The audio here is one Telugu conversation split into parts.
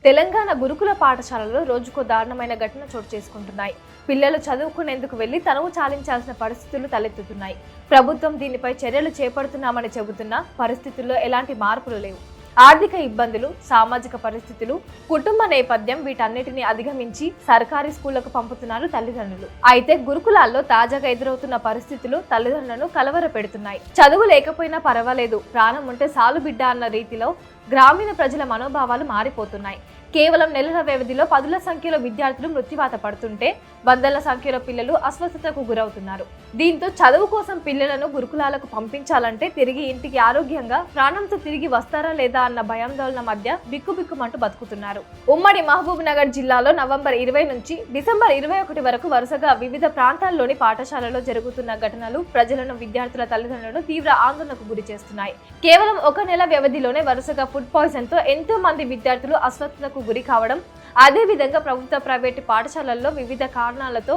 తెలంగాణ గురుకుల పాఠశాలలో రోజుకో దారుణమైన ఘటన చోటు చేసుకుంటున్నాయి. పిల్లలు చదువుకునేందుకు వెళ్లి తనువు చాలించాల్సిన పరిస్థితులు తలెత్తుతున్నాయి. ప్రభుత్వం దీనిపై చర్యలు చేపడుతున్నామని చెబుతున్నా పరిస్థితుల్లో ఎలాంటి మార్పులు లేవు. ఆర్థిక ఇబ్బందులు, సామాజిక పరిస్థితులు, కుటుంబ నేపథ్యం వీటన్నిటిని అధిగమించి సర్కారీ స్కూళ్లకు పంపుతున్నారు తల్లిదండ్రులు. అయితే గురుకులాల్లో తాజాగా ఎదురవుతున్న పరిస్థితులు తల్లిదండ్రులను కలవర పెడుతున్నాయి. చదువు లేకపోయినా పర్వాలేదు, ప్రాణం ఉంటే సాలు బిడ్డ అన్న రీతిలో గ్రామీణ ప్రజల మనోభావాలు మారిపోతున్నాయి. కేవలం నెలల వ్యవధిలో పదుల సంఖ్యలో విద్యార్థులు మృత్యువాత పడుతుంటే వందల సంఖ్యలో పిల్లలు అస్వస్థతకు గురవుతున్నారు. దీంతో చదువు కోసం పిల్లలను గురుకులాలకు పంపించాలంటే తిరిగి ఇంటికి ఆరోగ్యంగా ప్రాణంతో తిరిగి వస్తారా లేదా అన్న భయాందోళన మధ్య బిక్కుబిక్కుమంటూ బతుకుతున్నారు. ఉమ్మడి మహబూబ్ నగర్ జిల్లాలో నవంబర్ 20 నుంచి డిసెంబర్ 21 వరకు వరుసగా వివిధ ప్రాంతాల్లోని పాఠశాలలో జరుగుతున్న ఘటనలు ప్రజలను, విద్యార్థుల తల్లిదండ్రులను తీవ్ర ఆందోళనకు గురి చేస్తున్నాయి. కేవలం ఒక నెల వ్యవధిలోనే వరుసగా ఫుడ్ పాయిజన్ తో ఎంతో మంది విద్యార్థులు అస్వస్థతకు గురి కావడం, అదేవిధంగా ప్రభుత్వ, ప్రైవేటు పాఠశాలల్లో వివిధ కారణాలతో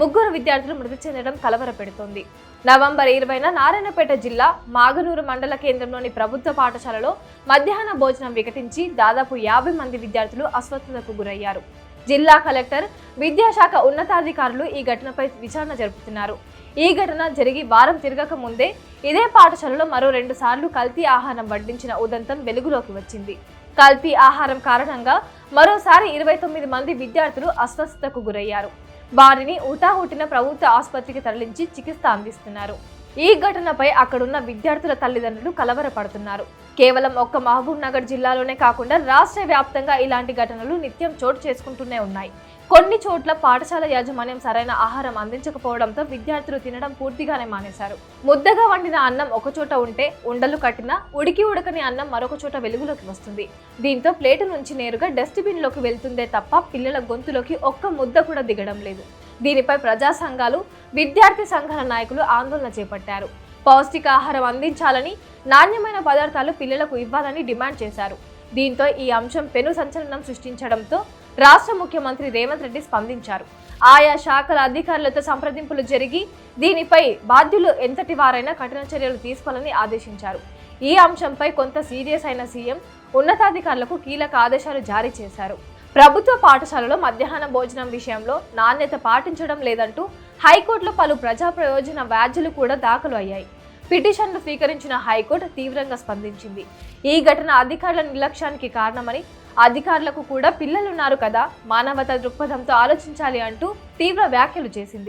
3 విద్యార్థులు మృతి చెందడం కలవర పెడుతోంది. నవంబర్ 20న నారాయణపేట జిల్లా మాగనూరు మండల కేంద్రంలోని ప్రభుత్వ పాఠశాలలో మధ్యాహ్న భోజనం వికటించి దాదాపు 50 మంది విద్యార్థులు అస్వస్థతకు గురయ్యారు. జిల్లా కలెక్టర్, విద్యాశాఖ ఉన్నతాధికారులు ఈ ఘటనపై విచారణ జరుపుతున్నారు. ఈ ఘటన జరిగి వారం తిరగక ముందే ఇదే పాఠశాలలో మరో 2 సార్లు కల్తీ ఆహారం వడ్డించిన ఉదంతం వెలుగులోకి వచ్చింది. కల్తీ ఆహారం కారణంగా మరోసారి 29 మంది విద్యార్థులు అస్వస్థతకు గురయ్యారు. వారిని హుటాహుటిన ప్రభుత్వ ఆసుపత్రికి తరలించి చికిత్స అందిస్తున్నారు. ఈ ఘటనపై అక్కడున్న విద్యార్థుల తల్లిదండ్రులు కలవరపడుతున్నారు. కేవలం ఒక్క మహబూబ్ నగర్ జిల్లాలోనే కాకుండా రాష్ట్ర వ్యాప్తంగా ఇలాంటి ఘటనలు నిత్యం చోటు చేసుకుంటూనే ఉన్నాయి. కొన్ని చోట్ల పాఠశాల యాజమాన్యం సరైన ఆహారం అందించకపోవడంతో విద్యార్థులు తినడం పూర్తిగానే మానేశారు. ముద్దగా వండిన అన్నం ఒక చోట ఉంటే ఉండలు కట్టిన ఉడికి ఉడకని అన్నం మరొక చోట వెలుగులోకి వస్తుంది. దీంతో ప్లేటు నుంచి నేరుగా డస్ట్బిన్ లోకి వెళ్తుందే తప్ప పిల్లల గొంతులోకి ఒక్క ముద్ద కూడా దిగడం లేదు. దీనిపై ప్రజా సంఘాలు, విద్యార్థి సంఘాల నాయకులు ఆందోళన చేపట్టారు. పౌష్టికాహారం అందించాలని, నాణ్యమైన పదార్థాలు పిల్లలకు ఇవ్వాలని డిమాండ్ చేశారు. దీంతో ఈ అంశం పెను సంచలనం సృష్టించడంతో రాష్ట్ర ముఖ్యమంత్రి రేవంత్ రెడ్డి స్పందించారు. ఆయా శాఖల అధికారులతో సంప్రదింపులు జరిగి దీనిపై బాధ్యులు ఎంతటి వారైనా కఠిన చర్యలు తీసుకోవాలని ఆదేశించారు. ఈ అంశంపై కొంత సీరియస్ అయిన సీఎం ఉన్నతాధికారులకు కీలక ఆదేశాలు జారీ చేశారు. ప్రభుత్వ పాఠశాలలో మధ్యాహ్న భోజనం విషయంలో నాణ్యత పాటించడం లేదంటూ హైకోర్టులో పలు ప్రజా ప్రయోజన వ్యాజ్యాలు కూడా దాఖలు అయ్యాయి. పిటిషన్లు స్వీకరించిన హైకోర్టు తీవ్రంగా స్పందించింది. ఈ ఘటన అధికారుల నిర్లక్ష్యానికి కారణమని, అధికారులకు కూడా పిల్లలున్నారు కదా, మానవతా దృక్పథంతో ఆలోచించాలి అంటూ తీవ్ర వ్యాఖ్యలు చేసింది.